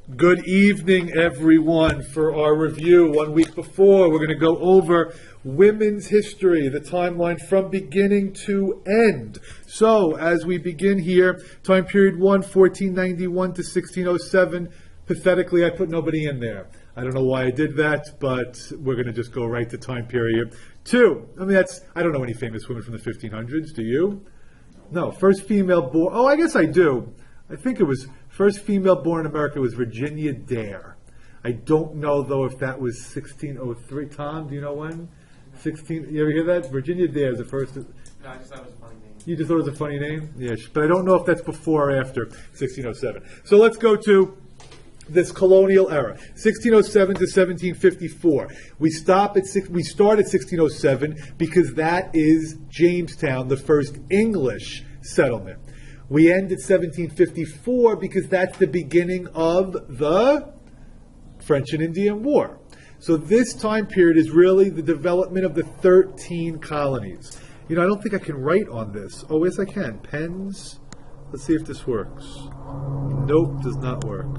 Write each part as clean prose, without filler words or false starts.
Good evening, everyone. For our review 1 week before, we're going to go over women's history, the timeline from beginning to end. So, as we begin here, time period 1, 1491 to 1607. Pathetically, I put nobody in there. I don't know why I did that, but we're going to just go right to time period 2. I don't know any famous women from the 1500s. Do you? No. First female born. Oh, I guess I do. I think it was first female born in America was Virginia Dare. I don't know, though, if that was 1603. Tom, do you know when? 16. You ever hear that? Virginia Dare is the first. No, I just thought it was a funny name. You just thought it was a funny name? Yeah, but I don't know if that's before or after 1607. So let's go to this colonial era, 1607 to 1754. We start at 1607 because that is Jamestown, the first English settlement. We end at 1754 because that's the beginning of the French and Indian War. So this time period is really the development of the 13 colonies. You know, I don't think I can write on this. Oh, yes, I can. Pens. Let's see if this works. Nope, does not work.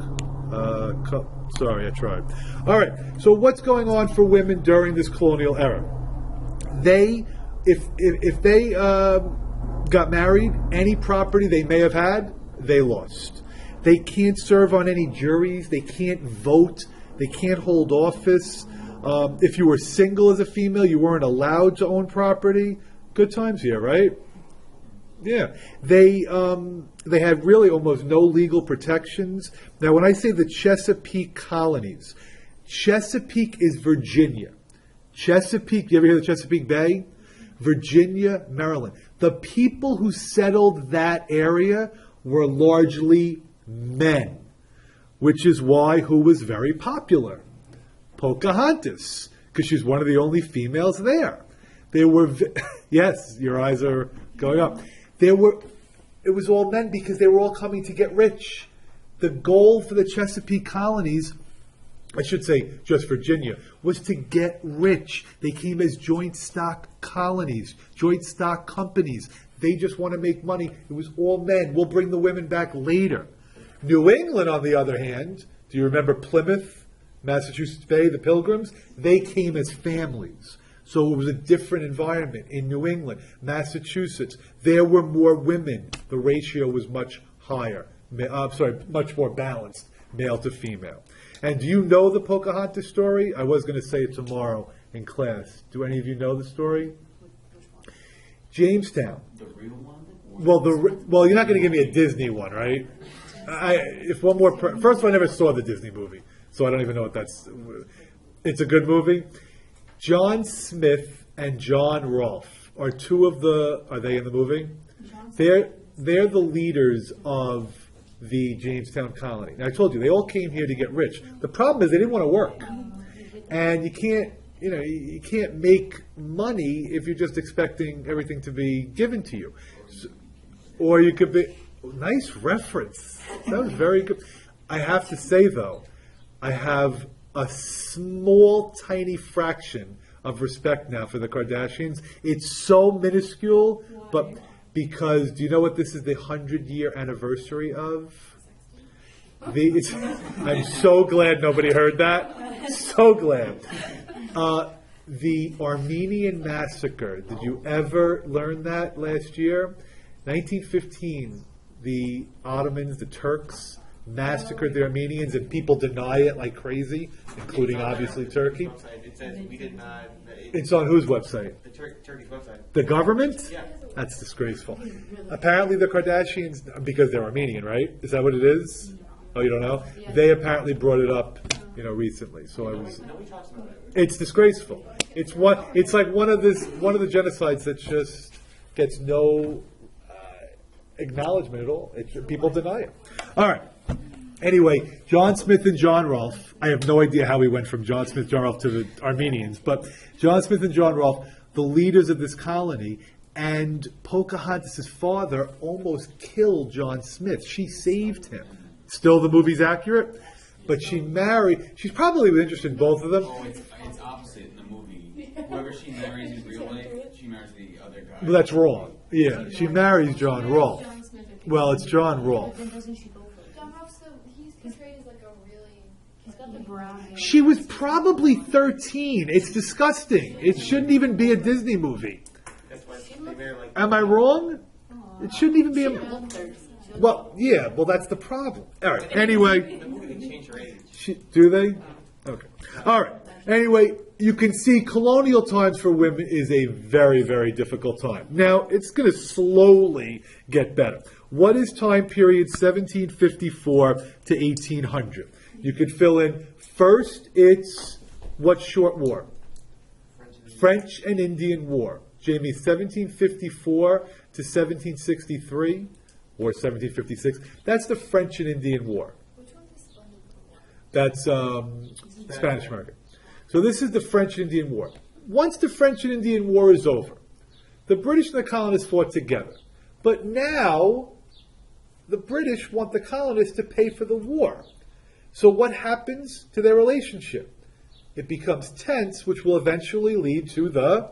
Sorry, I tried. All right, so what's going on for women during this colonial era? If they got married, any property they may have had, they lost. They can't serve on any juries. They can't vote. They can't hold office. If you were single as a female, you weren't allowed to own property. Good times here, right? Yeah. They had really almost no legal protections. Now, when I say the Chesapeake colonies, Chesapeake is Virginia. Chesapeake, you ever hear the Chesapeake Bay? Virginia, Maryland. The people who settled that area were largely men, which is why who was very popular? Pocahontas, because she's one of the only females there. They were, yes, your eyes are going up. It was all men because they were all coming to get rich. The goal for the Chesapeake colonies, I should say just Virginia, was to get rich. They came as joint stock colonies, joint stock companies. They just want to make money. It was all men. We'll bring the women back later. New England, on the other hand, do you remember Plymouth, Massachusetts Bay, the Pilgrims? They came as families. So it was a different environment in New England. Massachusetts, there were more women. The ratio was much higher. Much more balanced, male to female. And do you know the Pocahontas story? I was going to say it tomorrow in class. Do any of you know the story? Jamestown. The real one? Well, you're not going to give me a Disney one, right? First of all, I never saw the Disney movie, so I don't even know what that's. It's a good movie. John Smith and John Rolfe are are they in the movie? They're the leaders of the Jamestown colony. Now, I told you, they all came here to get rich. The problem is they didn't want to work. And you can't make money if you're just expecting everything to be given to you. Or you could be, nice reference. That was very good. I have to say, though, I have a small, tiny fraction of respect now for the Kardashians. It's so minuscule, but because, do you know what this is the 100-year anniversary of? I'm so glad nobody heard that. So glad. The Armenian Massacre. Did you ever learn that last year? 1915, the Ottomans, the Turks, massacred the Armenians, and people deny it like crazy, including obviously Turkey. It says we did not. It's on whose website? The Turkey's website. The government? Yeah. That's disgraceful. Apparently the Kardashians, because they're Armenian, right? Is that what it is? Oh, you don't know? They apparently brought it up, recently. So Nobody talks about it. It's disgraceful. It's like one of the genocides that just gets no acknowledgement at all. People deny it. All right. Anyway, John Smith and John Rolfe. I have no idea how we went from John Smith, John Rolfe to the Armenians, but John Smith and John Rolfe, the leaders of this colony, and Pocahontas' father almost killed John Smith. She saved him. Still, the movie's accurate, but she married. She's probably interested in both of them. Oh, it's opposite in the movie. Whoever she marries in real life, she marries the other guy. Well, that's wrong. Yeah, she marries John Rolfe. Well, it's John Rolfe. John Rolfe, so he's portrayed as like a real He's got the brown hair. She was probably 13. It's disgusting. It shouldn't even be a Disney movie. That's why they very like. Am I wrong? It shouldn't even be a... Looked 30. Well, yeah, well, that's the problem. All right, anyway... In the movie, they change her age. Do they? Okay. All right. Anyway, you can see colonial times for women is a very, very difficult time. Now, it's going to slowly get better. What is time period 1754 to 1800? You could fill in, first, it's what short war? French and Indian War. Jamie, 1754 to 1763 or 1756. That's the French and Indian War. That's Spanish American. So this is the French and Indian War. Once the French and Indian War is over, the British and the colonists fought together. But now, the British want the colonists to pay for the war. So what happens to their relationship? It becomes tense, which will eventually lead to the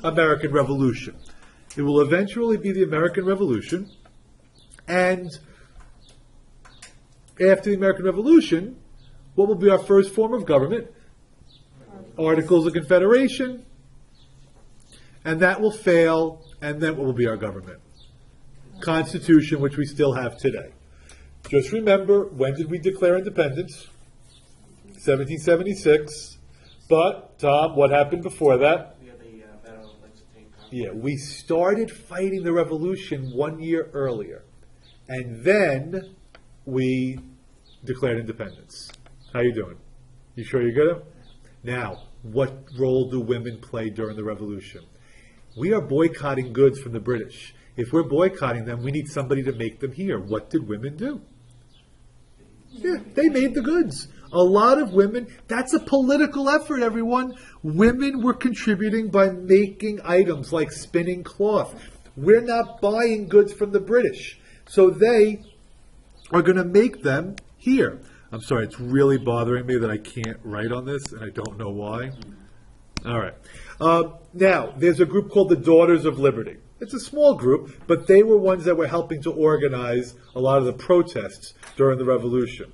American Revolution. It will eventually be the American Revolution. And after the American Revolution, what will be our first form of government? Articles of Confederation. And that will fail. And then what will be our government? Constitution, which we still have today. Just remember, when did we declare independence? 1776. But, Tom, what happened before that? We had the Battle of Lexington. Yeah, we started fighting the revolution 1 year earlier. And then we declared independence. How you doing? You sure you're good? Now, what role do women play during the revolution? We are boycotting goods from the British. If we're boycotting them, we need somebody to make them here. What did women do? Yeah, they made the goods. A lot of women, that's a political effort, everyone. Women were contributing by making items like spinning cloth. We're not buying goods from the British. So they are going to make them here. I'm sorry, it's really bothering me that I can't write on this, and I don't know why. All right. Now, there's a group called the Daughters of Liberty. It's a small group, but they were ones that were helping to organize a lot of the protests during the Revolution.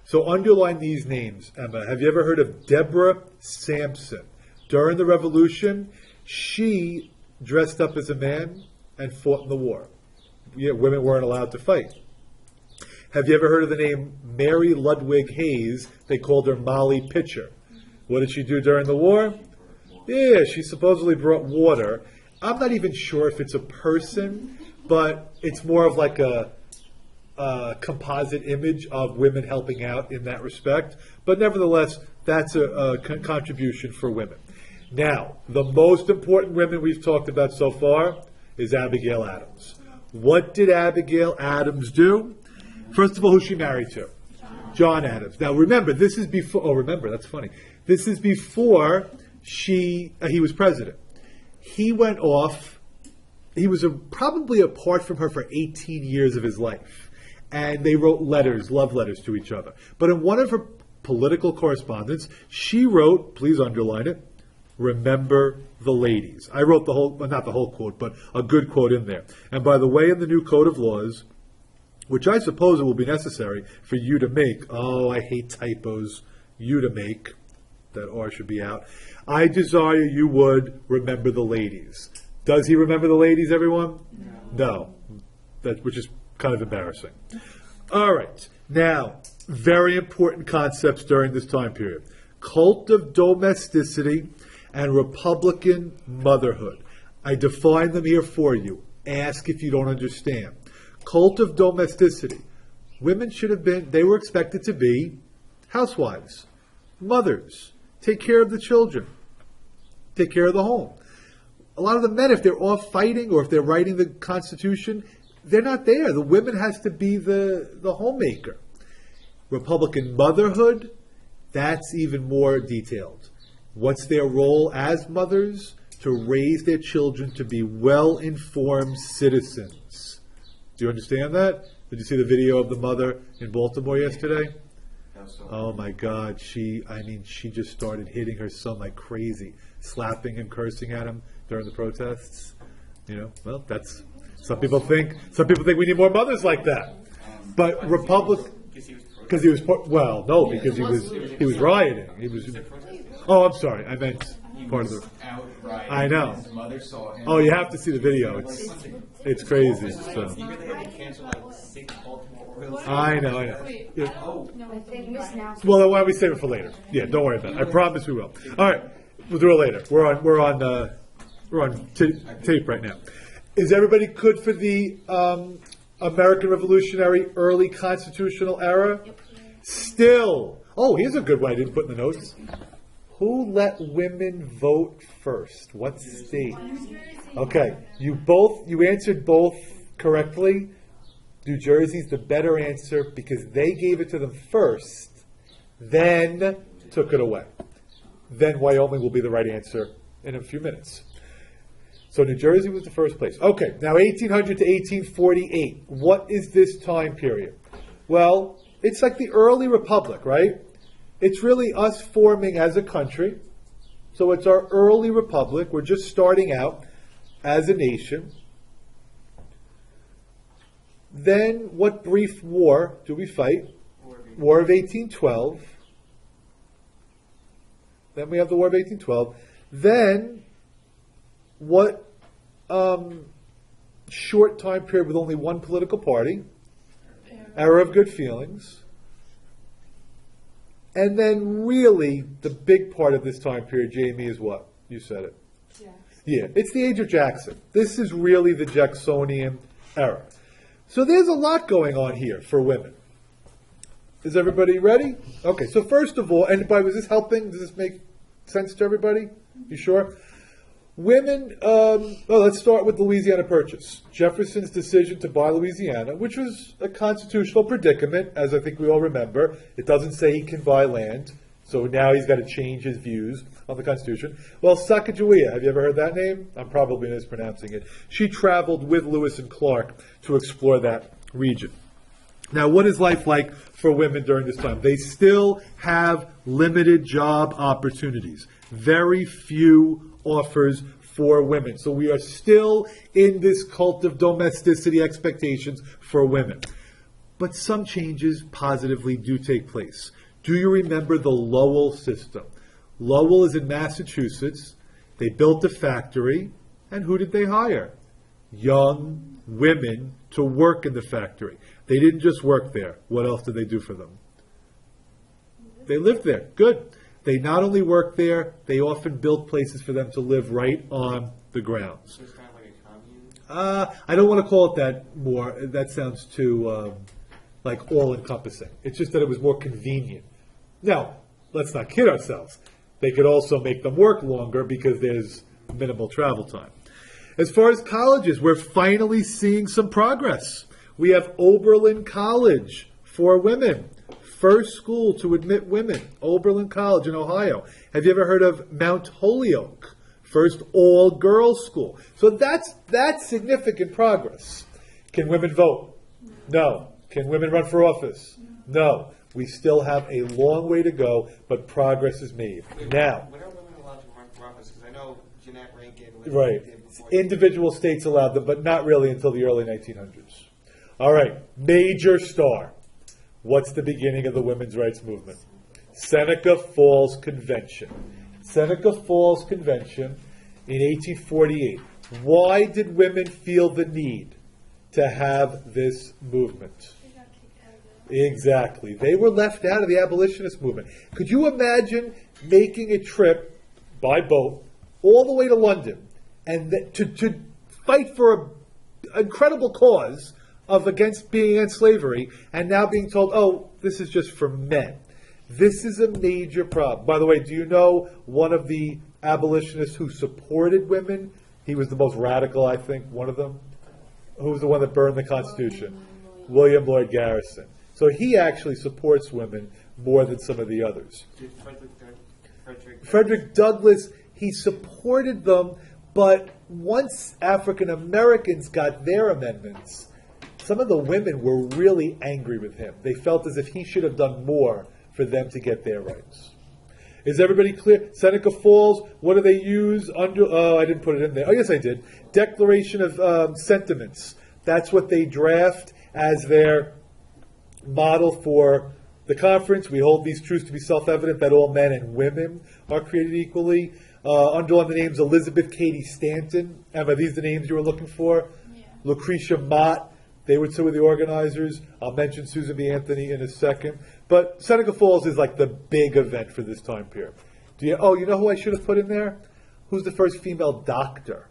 So underline these names, Emma. Have you ever heard of Deborah Sampson? During the Revolution, she dressed up as a man and fought in the war. Yeah, women weren't allowed to fight. Have you ever heard of the name Mary Ludwig Hayes? They called her Molly Pitcher. What did she do during the war? Yeah, she supposedly brought water. I'm not even sure if it's a person, but it's more of like a composite image of women helping out in that respect. But nevertheless, that's a contribution for women. Now, the most important women we've talked about so far is Abigail Adams. What did Abigail Adams do? First of all, who she married to? John Adams. Now remember, this is before, oh remember, that's funny. This is before he was president. He went off, he was probably apart from her for 18 years of his life. And they wrote letters, love letters to each other. But in one of her political correspondence, she wrote, please underline it, remember the ladies. I wrote the whole, well, not the whole quote, but a good quote in there. And by the way, in the new Code of Laws, which I suppose it will be necessary for you to make, oh, I hate typos, you to make, that R should be out. I desire you would remember the ladies. Does he remember the ladies, everyone? No. Which is kind of embarrassing. All right. Now, very important concepts during this time period. Cult of domesticity and Republican motherhood. I define them here for you. Ask if you don't understand. Cult of domesticity. Women should have been, they were expected to be housewives, mothers, take care of the children, take care of the home. A lot of the men, if they're off fighting or if they're writing the Constitution, they're not there. The women has to be the homemaker. Republican motherhood, that's even more detailed. What's their role as mothers? To raise their children to be well-informed citizens. Do you understand that? Did you see the video of the mother in Baltimore yesterday? Oh my God, she just started hitting her son like crazy, slapping and cursing at him during the protests. You know, well, some people think we need more mothers like that. But Because he was Because he was, well, no, because he was rioting. He was, oh, I'm sorry, I meant part of the, out rioting. I know. His mother saw him. Oh, you have to see the video, it's crazy, so. You really had to cancel like 6 Baltimore Orioles. I know. Yeah. I think Miss now. Well, why don't we save it for later? Yeah, don't worry about it. I promise we will. All right, we'll do it later. We're on tape right now. Is everybody good for the American Revolutionary early constitutional era? Still. Oh, here's a good one I didn't put in the notes. Who let women vote first? What state? Okay, you answered both correctly. New Jersey's the better answer because they gave it to them first, then took it away. Then Wyoming will be the right answer in a few minutes. So New Jersey was the first place. Okay, now 1800 to 1848. What is this time period? Well, it's like the early republic, right? It's really us forming as a country. So it's our early republic. We're just starting out as a nation. Then what brief war do we fight? War of 1812. Then we have the War of 1812. Then what short time period with only one political party? Era of Good Feelings. And then really the big part of this time period, Jamie, is what? You said it. Yeah, it's the age of Jackson. This is really the Jacksonian era. So there's a lot going on here for women. Is everybody ready? Okay, so first of all, and was this helping? Does this make sense to everybody? You sure? Women, let's start with the Louisiana Purchase. Jefferson's decision to buy Louisiana, which was a constitutional predicament, as I think we all remember. It doesn't say he can buy land, so now he's got to change his views on the Constitution. Well, Sacagawea, have you ever heard that name? I'm probably mispronouncing it. She traveled with Lewis and Clark to explore that region. Now, what is life like for women during this time? They still have limited job opportunities. Very few offers for women. So we are still in this cult of domesticity expectations for women. But some changes positively do take place. Do you remember the Lowell system? Lowell is in Massachusetts. They built a factory, and who did they hire? Young women to work in the factory. They didn't just work there. What else did they do for them? They lived there. Good. They not only worked there, they often built places for them to live right on the grounds. So it's kind of like a commune? I don't want to call it that more. That sounds too like all-encompassing. It's just that it was more convenient. Now, let's not kid ourselves. They could also make them work longer because there's minimal travel time. As far as colleges, we're finally seeing some progress. We have Oberlin College for women. First school to admit women, Oberlin College in Ohio. Have you ever heard of Mount Holyoke? First all-girls school. So that's significant progress. Can women vote? No. Can women run for office? No. We still have a long way to go, but progress is made. Now, when are women allowed to run for office? Because I know Jeanette Rankin. Right. Individual states allowed them, but not really until the early 1900s. All right. Major star. What's the beginning of the women's rights movement? Seneca Falls Convention. Seneca Falls Convention in 1848. Why did women feel the need to have this movement? Exactly. They were left out of the abolitionist movement. Could you imagine making a trip by boat all the way to London and to fight for an incredible cause of against slavery, and now being told, oh, this is just for men? This is a major problem. By the way, do you know one of the abolitionists who supported women? He was the most radical, I think, one of them. Who was the one that burned the Constitution? William Lloyd Garrison. So he actually supports women more than some of the others. Frederick Douglass, he supported them, but once African Americans got their amendments, some of the women were really angry with him. They felt as if he should have done more for them to get their rights. Is everybody clear? Seneca Falls, what do they use under? Oh, I didn't put it in there. Oh, yes, I did. Declaration of Sentiments. That's what they draft as their model for The conference, we hold these truths to be self-evident that all men and women are created equally. Underline the names Elizabeth Cady Stanton. Emma, these are the names you were looking for? Yeah. Lucretia Mott. They were two of the organizers. I'll mention Susan B. Anthony in a second. But Seneca Falls is like the big event for this time period. You know who I should have put in there? Who's the first female doctor?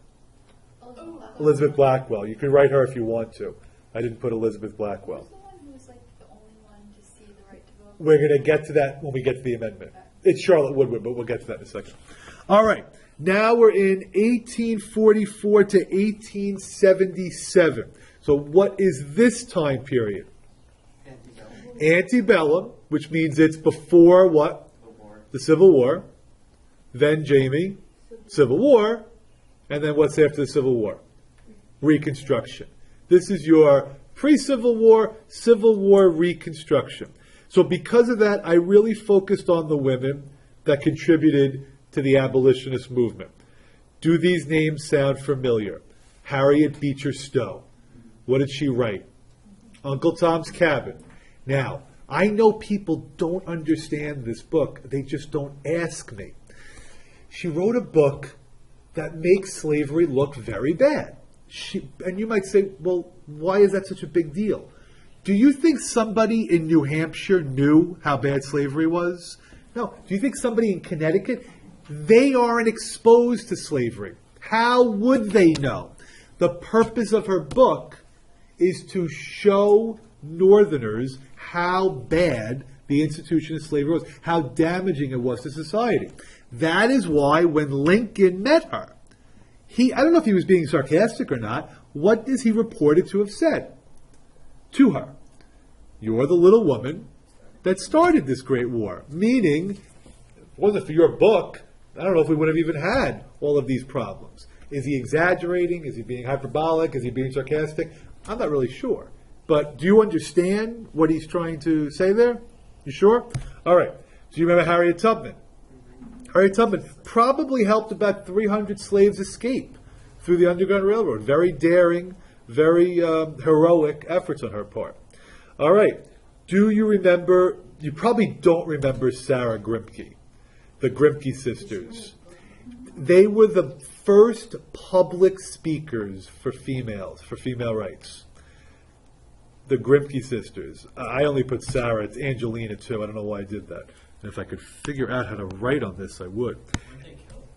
Elizabeth Blackwell. You can write her if you want to. I didn't put Elizabeth Blackwell. Who's the one who was like the only one to see the right to vote? We're going to get to that when we get to the amendment. It's Charlotte Woodward, but we'll get to that in a second. All right. Now we're in 1844 to 1877. So what is this time period? Antebellum, which means it's before what? The Civil War. Then, Jamie, Civil War. And then what's after the Civil War? Reconstruction. This is your pre-Civil War, Civil War, Reconstruction. So because of that, I really focused on the women that contributed to the abolitionist movement. Do these names sound familiar? Harriet Beecher Stowe. What did she write? Uncle Tom's Cabin. Now, I know people don't understand this book. They just don't ask me. She wrote a book that makes slavery look very bad. And you might say, well, why is that such a big deal? Do you think somebody in New Hampshire knew how bad slavery was? No. Do you think somebody in Connecticut? They aren't exposed to slavery. How would they know? The purpose of her book is to show Northerners how bad the institution of slavery was, how damaging it was to society. That is why when Lincoln met her, I don't know if he was being sarcastic or not, what is he reported to have said to her? You're the little woman that started this great war. Meaning, if it wasn't for your book, I don't know if we would have even had all of these problems. Is he exaggerating? Is he being hyperbolic? Is he being sarcastic? I'm not really sure. But do you understand what he's trying to say there? You sure? All right. Do you remember Harriet Tubman? Harriet Tubman probably helped about 300 slaves escape through the Underground Railroad. Very daring, very heroic efforts on her part. All right. Do you remember, you probably don't remember Sarah Grimke, the Grimke sisters. They were the first public speakers for females, for female rights. The Grimke sisters. I only put Sarah. It's Angelina, too. I don't know why I did that. And if I could figure out how to write on this, I would. Weren't they killed?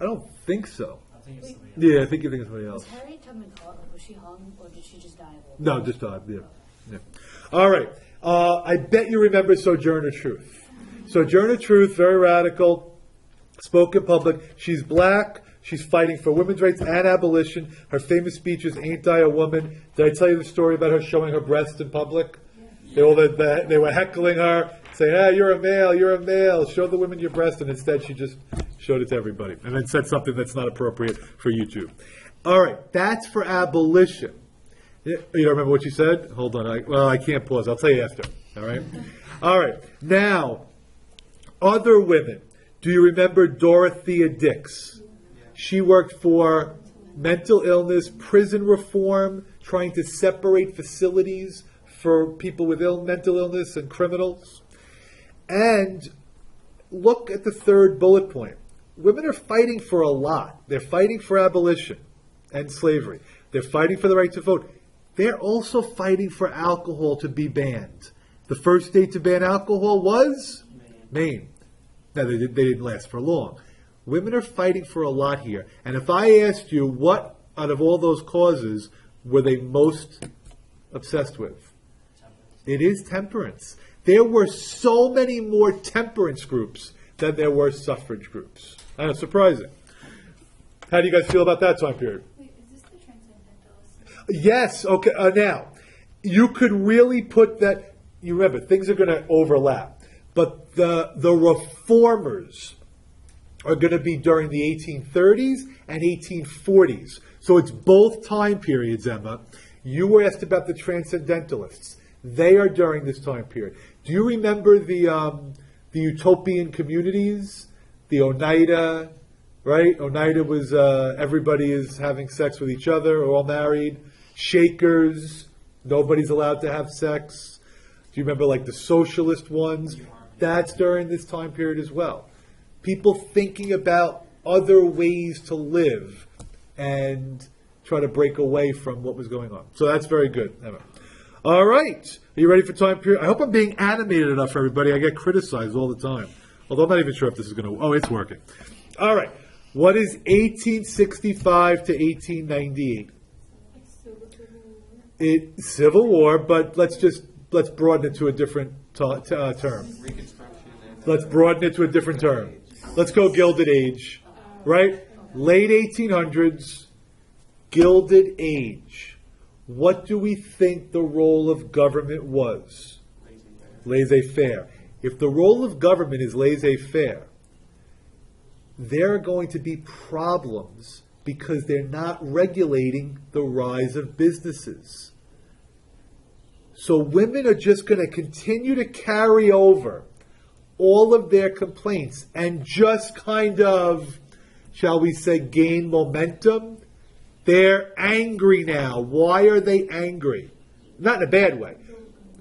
I don't think so. I think it's somebody else. Yeah, I think you think it's somebody else. Was Harriet Tubman caught? Was she hung, or did she just die? No, just died. Yeah. All right. I bet you remember Sojourner Truth. Sojourner Truth, very radical, spoke in public. She's black. She's fighting for women's rights and abolition. Her famous speech is, "Ain't I a woman?" Did I tell you the story about her showing her breast in public? Yeah. They were heckling her, saying, "Hey, you're a male, you're a male. Show the women your breast." And instead she just showed it to everybody. And then said something that's not appropriate for YouTube. All right, that's for abolition. You don't remember what you said? Hold on. I can't pause. I'll tell you after. All right? All right. Now, other women. Do you remember Dorothea Dix? She worked for mental illness, prison reform, trying to separate facilities for people with mental illness and criminals. And look at the third bullet point. Women are fighting for a lot. They're fighting for abolition and slavery. They're fighting for the right to vote. They're also fighting for alcohol to be banned. The first state to ban alcohol was Maine. Now, they didn't last for long. Women are fighting for a lot here. And if I asked you what, out of all those causes, were they most obsessed with? It is temperance. There were so many more temperance groups than there were suffrage groups. I know, surprising. How do you guys feel about that time period? Wait, is this the Transcendentalists? Yes. Okay. Now, you could really put that. You remember, things are going to overlap, but the reformers are going to be during the 1830s and 1840s. So it's both time periods, Emma. You were asked about the Transcendentalists. They are during this time period. Do you remember the utopian communities? The Oneida, right? Oneida was everybody is having sex with each other, or all married. Shakers, nobody's allowed to have sex. Do you remember like the socialist ones? That's during this time period as well. People thinking about other ways to live and try to break away from what was going on. So that's very good, Emma. All right. Are you ready for time period? I hope I'm being animated enough for everybody. I get criticized all the time. Although I'm not even sure if this is going to... Oh, it's working. All right. What is 1865 to 1898? Civil War, but let's broaden it to a different term. Reconstruction. Let's broaden it to a different term. Let's go Gilded Age, right? Late 1800s, Gilded Age. What do we think the role of government was? Laissez-faire. If the role of government is laissez-faire, there are going to be problems because they're not regulating the rise of businesses. So women are just going to continue to carry over all of their complaints and just kind of, shall we say, gain momentum. They're angry now. Why are they angry? Not in a bad way.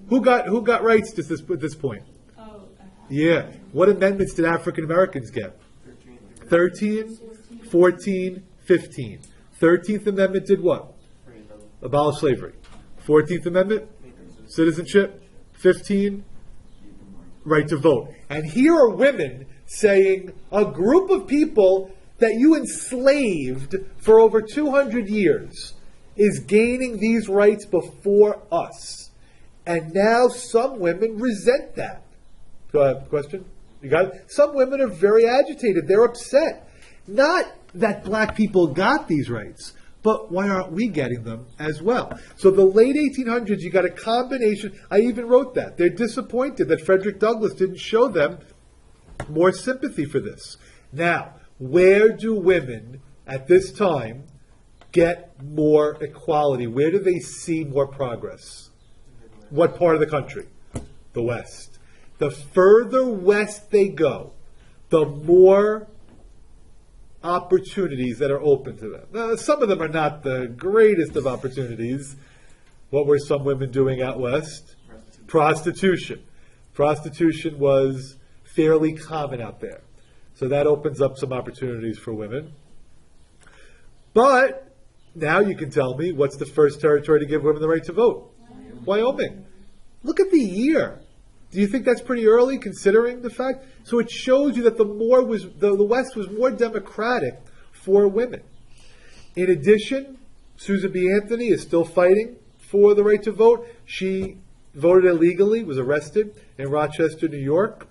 Who got rights at this point? Yeah. What amendments did African Americans get? 13, 14, 15. 13th Amendment did what? Abolish slavery. 14th Amendment? Citizenship. 15? Right to vote. And here are women saying a group of people that you enslaved for over 200 years is gaining these rights before us. And now some women resent that. Go ahead, question? You got it? Some women are very agitated. They're upset. Not that black people got these rights, but why aren't we getting them as well? So the late 1800s, you got a combination. I even wrote that. They're disappointed that Frederick Douglass didn't show them more sympathy for this. Now, where do women at this time get more equality? Where do they see more progress? What part of the country? The West. The further west they go, the more opportunities that are open to them. Now, some of them are not the greatest of opportunities. What were some women doing out west? Prostitution. Prostitution was fairly common out there. So that opens up some opportunities for women. But now you can tell me, what's the first territory to give women the right to vote? Wyoming. Look at the year. Do you think that's pretty early, considering the fact? So it shows you that the West was more democratic for women. In addition, Susan B. Anthony is still fighting for the right to vote. She voted illegally, was arrested in Rochester, New York.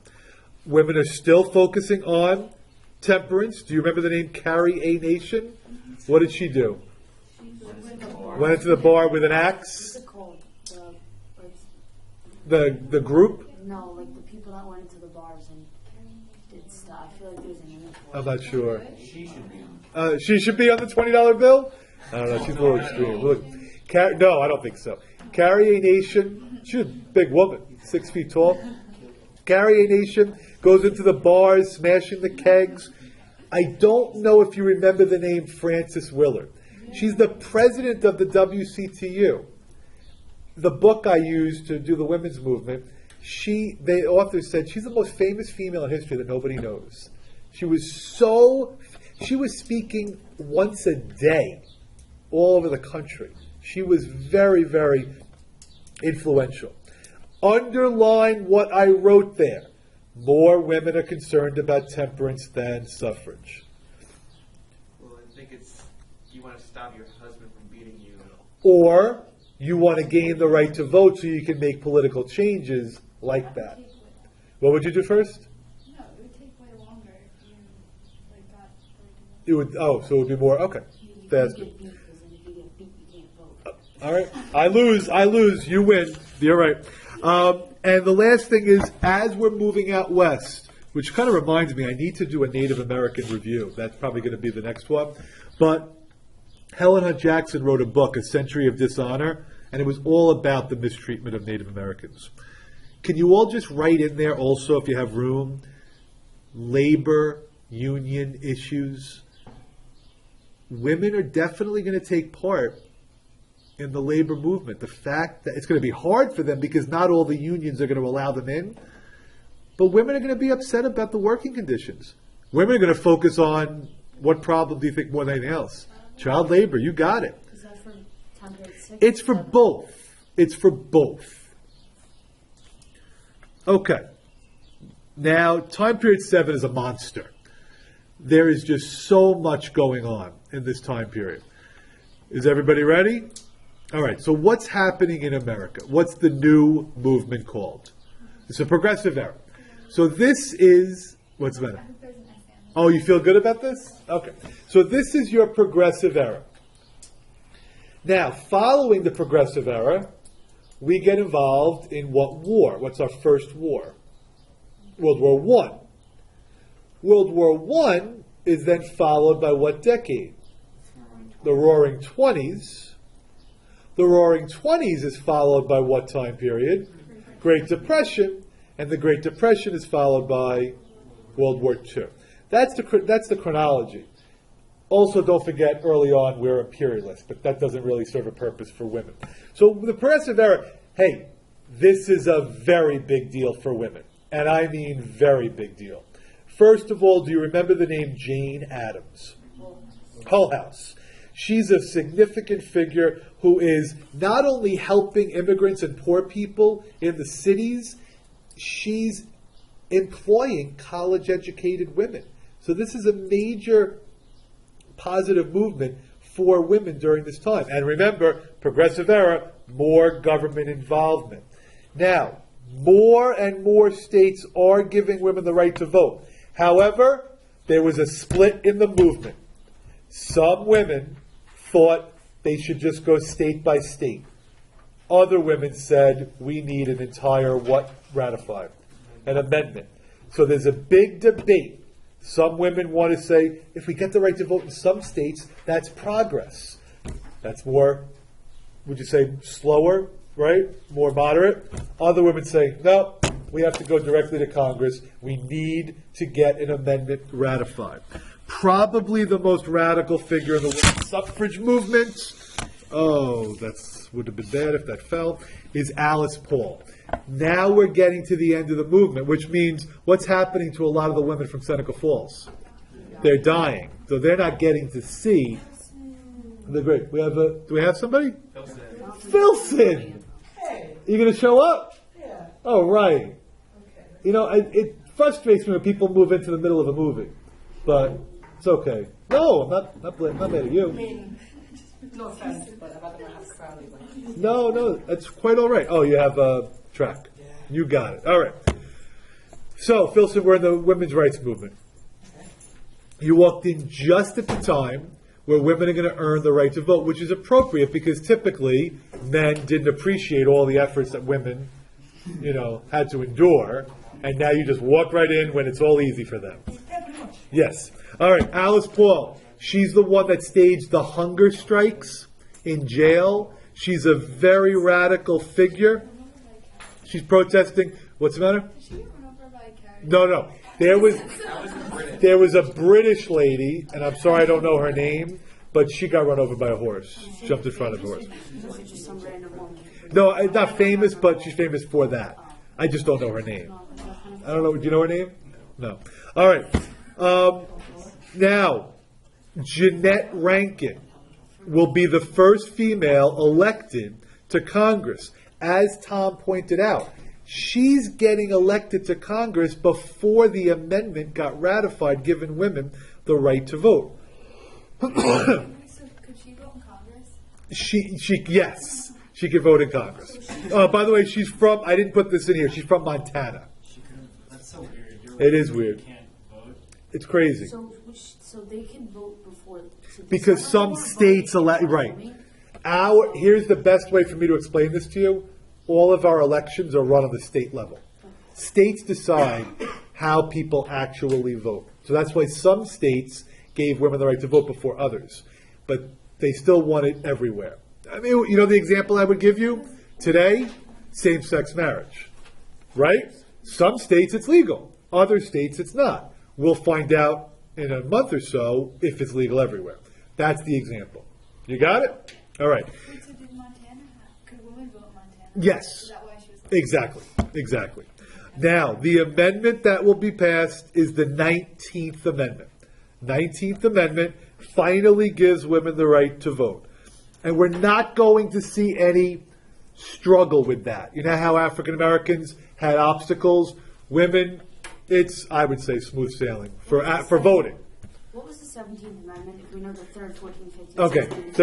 Women are still focusing on temperance. Do you remember the name Carrie A. Nation? What did she do? Went into the bar with an axe. What's it called? The group? No, like the people that went into the bars and did stuff. I feel like there's an name for it. I'm not sure. She should be on. She should be on the $20 bill? I don't know. She's a little extreme. Look, no, I don't think so. Carrie A. Nation, she's a big woman, 6 feet tall. Carrie A. Nation goes into the bars, smashing the kegs. I don't know if you remember the name Frances Willard. She's the president of the WCTU. The book I used to do the women's movement, the author said she's the most famous female in history that nobody knows. She was speaking once a day all over the country. She was very, very influential. Underline what I wrote there. More women are concerned about temperance than suffrage. Well, I think it's, you want to stop your husband from beating you. Or you want to gain the right to vote so you can make political changes like that. What would you do first? No, it would take way longer if you got It would. Oh, so it would be more. Okay, You that's can't good. get beat, because then if you get beat, you can't vote. All right, I lose. You win. You're right. And the last thing is, as we're moving out west, which kind of reminds me, I need to do a Native American review. That's probably going to be the next one. But Helen Hunt Jackson wrote a book, A Century of Dishonor, and it was all about the mistreatment of Native Americans. Can you all just write in there also, if you have room, labor union issues? Women are definitely going to take part in the labor movement. The fact that it's going to be hard for them because not all the unions are going to allow them in, but women are going to be upset about the working conditions. Women are going to focus on what problem do you think more than anything else? Child labor, you got it. Is that for time period 6? It's for both. It's for both. Okay. Now, time period 7 is a monster. There is just so much going on in this time period. Is everybody ready? All right, so what's happening in America? What's the new movement called? It's a progressive era. So this is, what's the matter? I hope there's an essay on this. Oh, you feel good about this? Okay. So this is your progressive era. Now, following the progressive era, we get involved in what war? What's our first war? World War I. World War I is then followed by what decade? The Roaring Twenties. The Roaring Twenties is followed by what time period? Great Depression. And the Great Depression is followed by World War II. That's the chronology. Also, don't forget, early on, we're imperialists, but that doesn't really serve a purpose for women. So the progressive era, hey, this is a very big deal for women. And I mean very big deal. First of all, do you remember the name Jane Addams? Hull House. She's a significant figure who is not only helping immigrants and poor people in the cities, she's employing college-educated women. So this is a major positive movement for women during this time. And remember, progressive era, more government involvement. Now, more and more states are giving women the right to vote. However, there was a split in the movement. Some women thought they should just go state by state. Other women said, we need an entire what ratified? An amendment. So there's a big debate. Some women want to say, if we get the right to vote in some states, that's progress. That's more, would you say, slower, right? More moderate. Other women say, no, we have to go directly to Congress. We need to get an amendment ratified. Probably the most radical figure in the women's suffrage movement, would have been bad if that fell, is Alice Paul. Now we're getting to the end of the movement, which means what's happening to a lot of the women from Seneca Falls? They're dying. So they're not getting to see the great. Do we have somebody? Filson! Hey, You going to show up? yeah, Oh, right. okay. You know, it frustrates me when people move into the middle of a movie, but it's okay. No, I'm not mad at you. I mean, no offense, but I'd rather not have Crowley. But No, that's quite all right. Oh, you have a track. Yeah. You got it. All right. So, Filson, we're in the women's rights movement. You walked in just at the time where women are going to earn the right to vote, which is appropriate because typically men didn't appreciate all the efforts that women, had to endure, and now you just walk right in when it's all easy for them. yeah, pretty much. Yes. All right, Alice Paul. She's the one that staged the hunger strikes in jail. She's a very radical figure. She's protesting. What's the matter? Did she get run over by a carriage? No. There was a British lady, and I'm sorry I don't know her name, but she got run over by a horse. Jumped in front of a horse. Or just some random woman? No, not famous, but she's famous for that. I just don't know her name. I don't know. Do you know her name? No. All right. Now, Jeanette Rankin will be the first female elected to Congress. As Tom pointed out, she's getting elected to Congress before the amendment got ratified, giving women the right to vote. So could she vote in Congress? Yes, she can vote in Congress. By the way, she's from, I didn't put this in here, she's from Montana. That's so weird. It is weird. Can't vote. It's crazy. So they can vote before. So Because some states allow, right. Here's the best way for me to explain this to you. All of our elections are run on the state level. States decide how people actually vote. So that's why some states gave women the right to vote before others. But they still want it everywhere. I mean, the example I would give you today, same-sex marriage, right? Some states it's legal. Other states it's not. We'll find out in a month or so if it's legal everywhere. That's the example. You got it? All right. Wait, so did Montana could women vote in Montana? Yes. Is that why she was Exactly. Now, the amendment that will be passed is the 19th Amendment. 19th Amendment finally gives women the right to vote. And we're not going to see any struggle with that. You know how African Americans had obstacles? Women, it's, I would say, smooth sailing for voting. What was the 17th Amendment? If we know the 3rd, 14th, 15th, Okay, 16th.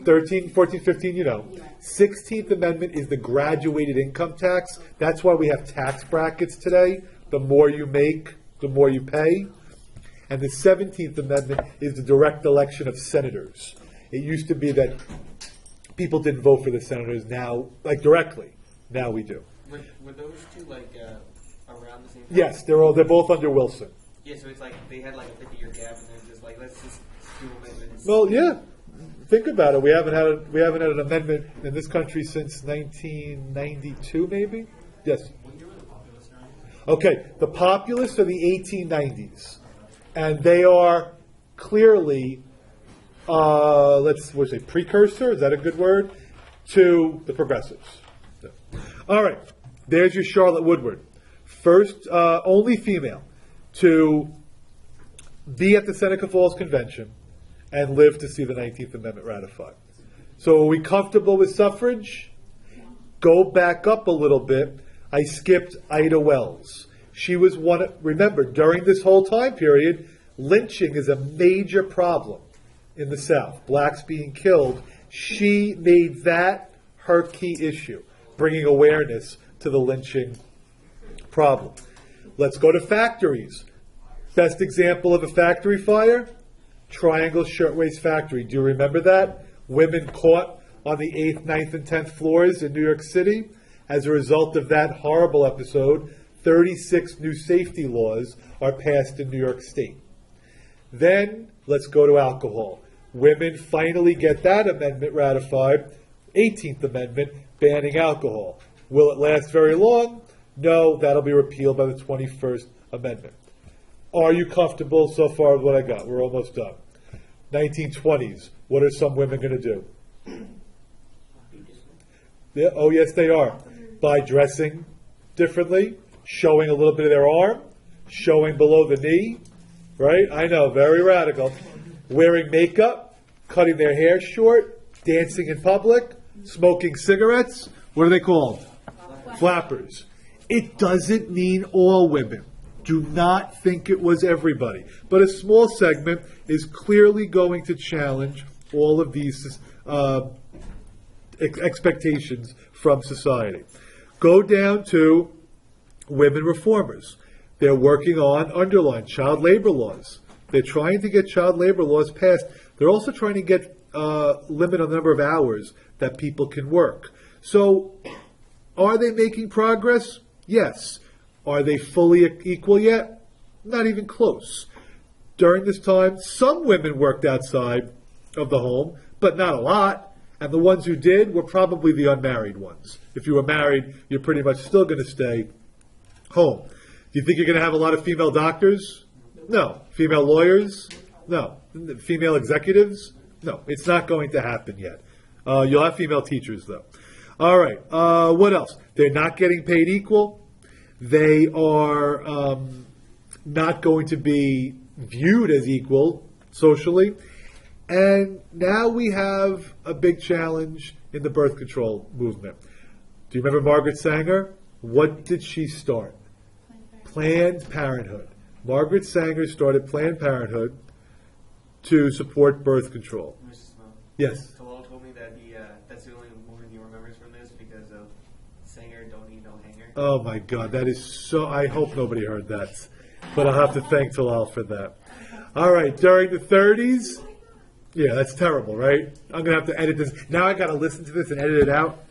13, 14, 15, you know. Yeah. 16th Amendment is the graduated income tax. That's why we have tax brackets today. The more you make, the more you pay. And the 17th Amendment is the direct election of senators. It used to be that people didn't vote for the senators now, like directly. Now we do. Were those two like around the same time? Yes, they're both under Wilson. Yeah, so it's like they had like a 50-year gap, and they're just like, let's just do amendments. Well, yeah. Think about it. We haven't had an amendment in this country since 1992, maybe. Yes. Okay, the populists are the 1890s, and they are clearly, let's say precursor. Is that a good word? To the progressives. All right, there's your Charlotte Woodward, first only female to be at the Seneca Falls Convention and live to see the 19th Amendment ratified. So are we comfortable with suffrage? Go back up a little bit. I skipped Ida Wells. She was one, remember, during this whole time period, lynching is a major problem in the South. Blacks being killed. She made that her key issue, bringing awareness to the lynching problem. Let's go to factories. Best example of a factory fire? Triangle Shirtwaist Factory. Do you remember that? Women caught on the 8th, 9th, and 10th floors in New York City. As a result of that horrible episode, 36 new safety laws are passed in New York State. Then, let's go to alcohol. Women finally get that amendment ratified, 18th Amendment, banning alcohol. Will it last very long? No, that'll be repealed by the 21st Amendment. Are you comfortable so far with what I got? We're almost done. 1920s. What are some women going to do? Yeah, oh, yes, they are. By dressing differently, showing a little bit of their arm, showing below the knee, right? I know, very radical. Wearing makeup, cutting their hair short, dancing in public, smoking cigarettes. What are they called? Flappers. It doesn't mean all women. Do not think it was everybody. But a small segment is clearly going to challenge all of these expectations from society. Go down to women reformers. They're working on, underlined, child labor laws. They're trying to get child labor laws passed. They're also trying to get limit on the number of hours that people can work. So, are they making progress? Yes. Are they fully equal yet? Not even close. During this time, some women worked outside of the home, but not a lot. And the ones who did were probably the unmarried ones. If you were married, you're pretty much still going to stay home. Do you think you're going to have a lot of female doctors? No. Female lawyers? No. Female executives? No. It's not going to happen yet. You'll have female teachers, though. All right. What else? They're not getting paid equal. They are not going to be viewed as equal socially. And now we have a big challenge in the birth control movement. Do you remember Margaret Sanger? What did she start? Planned Parenthood. Margaret Sanger started Planned Parenthood to support birth control. Mrs. Mo, Yes. Talal told me that that's the only woman he remembers from this because of Sanger, don't eat, no hanger. Oh my God, that is so. I hope nobody heard that, but I'll have to thank Talal for that. All right, during the 30s, yeah, that's terrible, right? I'm gonna have to edit this. Now I got to listen to this and edit it out.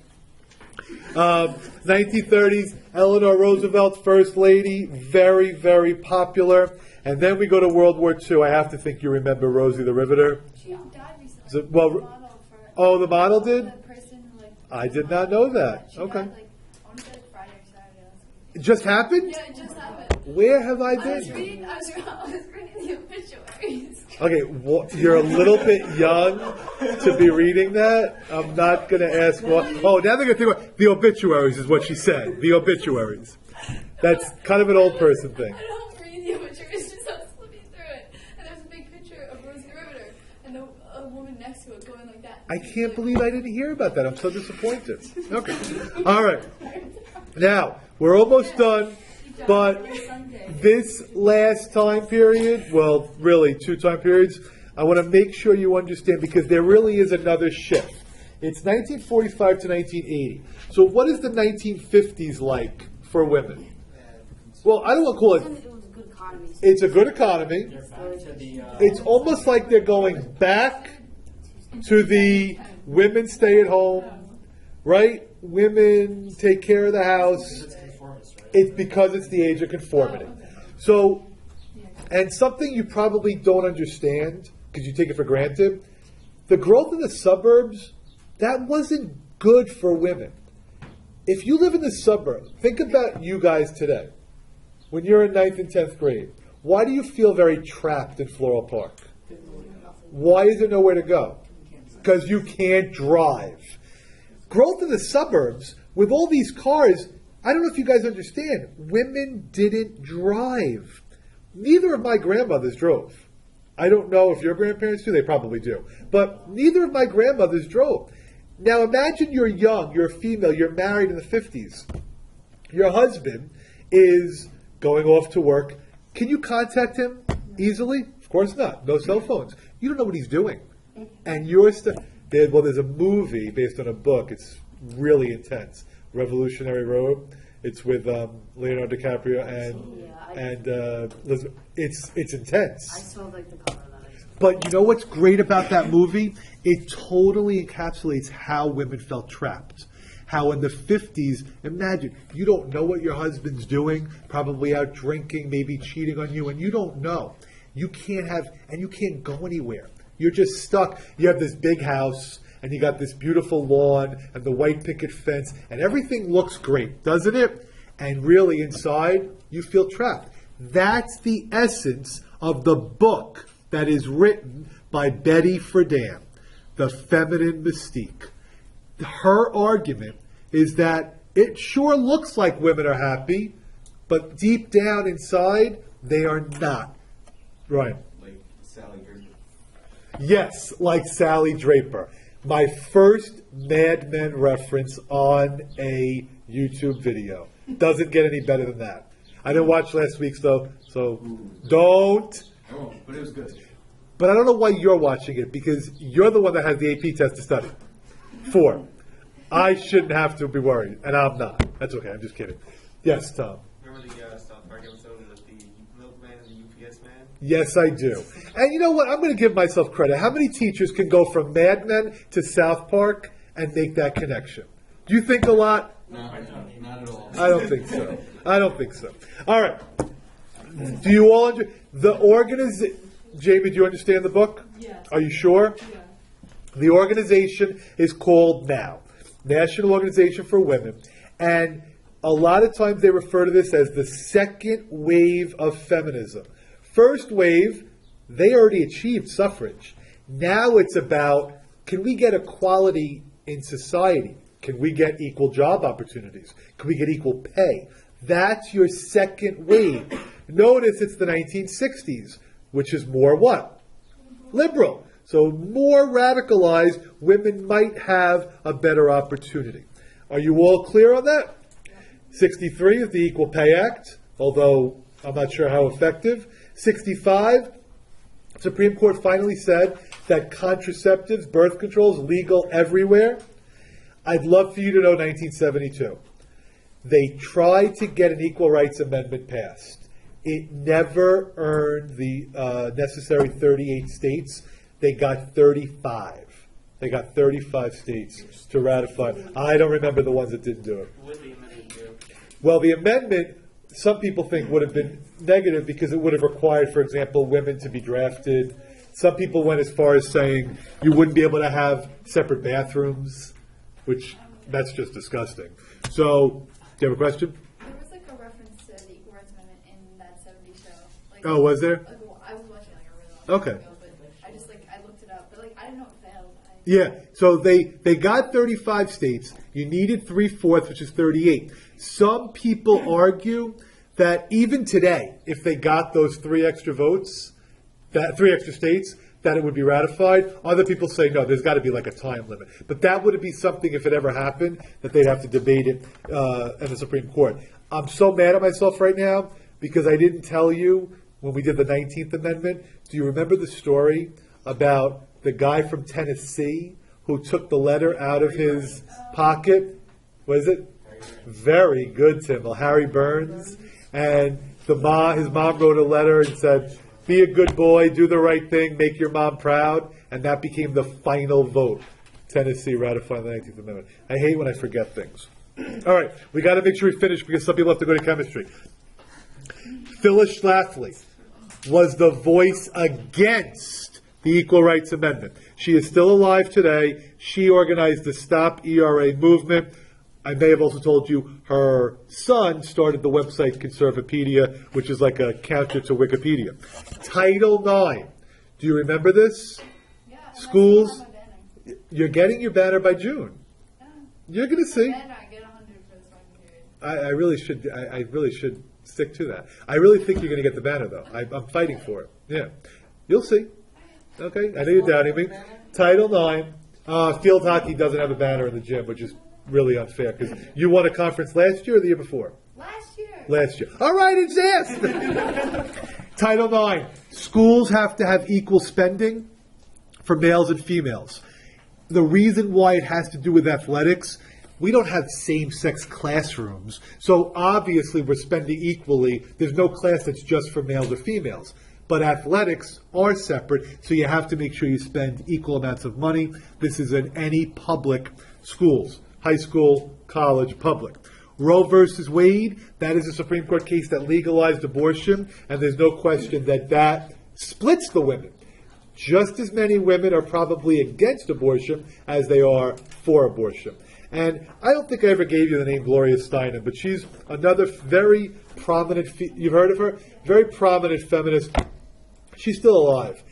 1930s, Eleanor Roosevelt, First Lady, very, very popular. And then we go to World War II. I have to think you remember Rosie the Riveter. She died recently. So, well, The model for, oh, the model did? The person who, like, I did not know that. She Okay. died, like, I want to say like Friday or Saturday last week. It just happened? Yeah, it just happened. Where have I I was been? reading the obituaries. Okay, you're a little bit young to be reading that. I'm not going to ask what. Oh, now they're going to think about the obituaries, is what she said. The obituaries. That's kind of an old person thing. I don't read the obituaries, just I'm flipping through it. And there's a big picture of Rosie the Riveter and a woman next to it going like that. I can't believe I didn't hear about that. I'm so disappointed. Okay. All right. Now, we're almost done, but this last time period, well, really 2 time periods, I want to make sure you understand because there really is another shift. It's 1945 to 1980. So what is the 1950s like for women? Well, I don't want to call it. It was a good economy. It's a good economy. They're back to the. It's almost like they're going back to the women stay at home, right? Women take care of the house. It's conformist, right? It's because it's the age of conformity. So, and something you probably don't understand because you take it for granted, the growth in the suburbs, that wasn't good for women. If you live in the suburbs, think about you guys today. When you're in 9th and 10th grade, why do you feel very trapped in Floral Park? Why is there nowhere to go? Because you can't drive. Growth in the suburbs, with all these cars, I don't know if you guys understand, women didn't drive. Neither of my grandmothers drove. I don't know if your grandparents do, they probably do. But neither of my grandmothers drove. Now imagine you're young, you're a female, you're married in the 50s. Your husband is going off to work. Can you contact him easily? Of course not. No cell phones. You don't know what he's doing. And you're there's a movie based on a book. It's really intense. Revolutionary Road. It's with Leonardo DiCaprio and Elizabeth. It's intense. I saw like the cover of that. But you know what's great about that movie? It totally encapsulates how women felt trapped. How in the 50s, imagine, you don't know what your husband's doing, probably out drinking, maybe cheating on you, and you don't know. You can't go anywhere. You're just stuck. You have this big house, and you got this beautiful lawn, and the white picket fence, and everything looks great, doesn't it? And really inside, you feel trapped. That's the essence of the book that is written by Betty Friedan, The Feminine Mystique. Her argument is that it sure looks like women are happy, but deep down inside, they are not. Ryan. Like Sally Draper. Yes, like Sally Draper. My first Mad Men reference on a YouTube video. Doesn't get any better than that. I didn't watch last week's though, so don't. I won't, but it was good. But I don't know why you're watching it, because you're the one that has the AP test to study. 4. I shouldn't have to be worried, and I'm not. That's okay, I'm just kidding. Yes, Tom. Remember the South Park episode with the milkman and the UPS man? Yes, I do. And you know what? I'm going to give myself credit. How many teachers can go from Mad Men to South Park and make that connection? Do you think a lot? No, not at all. I don't think so. I don't think so. All right. Do you all the organization? Jamie, do you understand the book? Yes. Are you sure? Yeah. The organization is called NOW, National Organization for Women, and a lot of times they refer to this as the second wave of feminism. First wave, they already achieved suffrage. Now it's about, can we get equality in society? Can we get equal job opportunities? Can we get equal pay? That's your second wave. Notice it's the 1960s, which is more what? Liberal. So more radicalized, women might have a better opportunity. Are you all clear on that? 63 is the Equal Pay Act, although I'm not sure how effective. 65, Supreme Court finally said that contraceptives, birth control is legal everywhere. I'd love for you to know 1972. They tried to get an Equal Rights Amendment passed. It never earned the necessary 38 states. They got 35. They got 35 states to ratify. I don't remember the ones that didn't do it. What did the amendment do? Well, the amendment, some people think would have been negative because it would have required, for example, women to be drafted. Some people went as far as saying you wouldn't be able to have separate bathrooms, which that's just disgusting. So, do you have a question? There was like a reference to the Equal Rights Amendment in that 70s show. Like, Oh, was there? I was watching like a really long time Okay. ago, but Yeah, so they got 35 states. You needed 3/4, which is 38. Some people argue that even today, if they got those 3 extra votes, that 3 extra states, that it would be ratified. Other people say, no, there's got to be like a time limit. But that would be something, if it ever happened, that they'd have to debate it in the Supreme Court. I'm so mad at myself right now because I didn't tell you when we did the 19th Amendment. Do you remember the story about the guy from Tennessee who took the letter out of his pocket? What is it? Very good, Tim. Well, Harry Burns. And his mom wrote a letter and said, be a good boy, do the right thing, make your mom proud. And that became the final vote. Tennessee ratifying the 19th Amendment. I hate when I forget things. All right, we got to make sure we finish because some people have to go to chemistry. Phyllis Schlafly was the voice against the Equal Rights Amendment. She is still alive today. She organized the Stop ERA movement. I may have also told you her son started the website Conservapedia, which is like a counter to Wikipedia. Title IX. Do you remember this? Yeah. Schools. You're getting your banner by June. Yeah. You're going to see. And I get 100 for this one period. I really should stick to that. I really think you're going to get the banner, though. I'm fighting for it. Yeah. You'll see. Okay. I know you're doubting me. Title IX. Field hockey doesn't have a banner in the gym, which is really unfair because you won a conference last year or the year before? Last year. Last year. All right, it's asked. Title IX. Schools have to have equal spending for males and females. The reason why it has to do with athletics, we don't have same-sex classrooms. So obviously we're spending equally. There's no class that's just for males or females. But athletics are separate, so you have to make sure you spend equal amounts of money. This is in any public schools. High school, college, public. Roe versus Wade, that is a Supreme Court case that legalized abortion, and there's no question that splits the women. Just as many women are probably against abortion as they are for abortion. And I don't think I ever gave you the name Gloria Steinem, but she's another very prominent, you've heard of her? Very prominent feminist. She's still alive.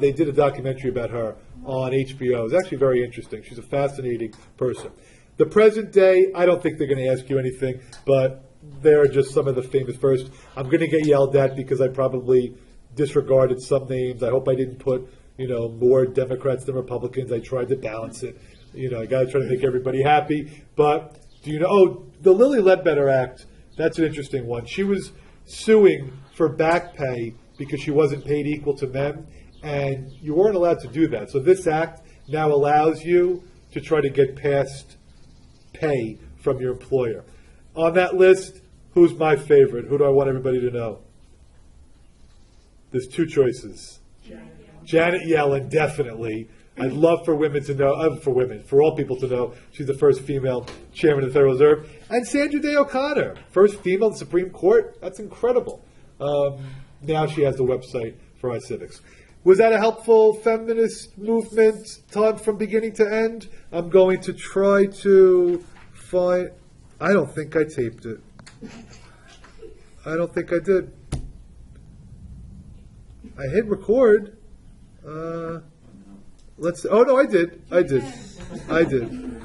They did a documentary about her on HBO. It was actually very interesting. She's a fascinating person. The present day, I don't think they're going to ask you anything, but there are just some of the famous first. I'm going to get yelled at because I probably disregarded some names. I hope I didn't put, more Democrats than Republicans. I tried to balance it. I got to try to make everybody happy. But do you know, the Lilly Ledbetter Act, that's an interesting one. She was suing for back pay because she wasn't paid equal to men, and you weren't allowed to do that. So this act now allows you to try to get past pay from your employer. On that list, who's my favorite? Who do I want everybody to know? There's 2 choices. Janet Yellen, definitely. I'd love for women to know, for all people to know, she's the first female chairman of the Federal Reserve. And Sandra Day O'Connor, first female in the Supreme Court. That's incredible. Now she has the website for iCivics. Was that a helpful feminist movement time from beginning to end? I'm going to try to find... I don't think I taped it. I don't think I did. I hit record. Let's... Oh, no, I did.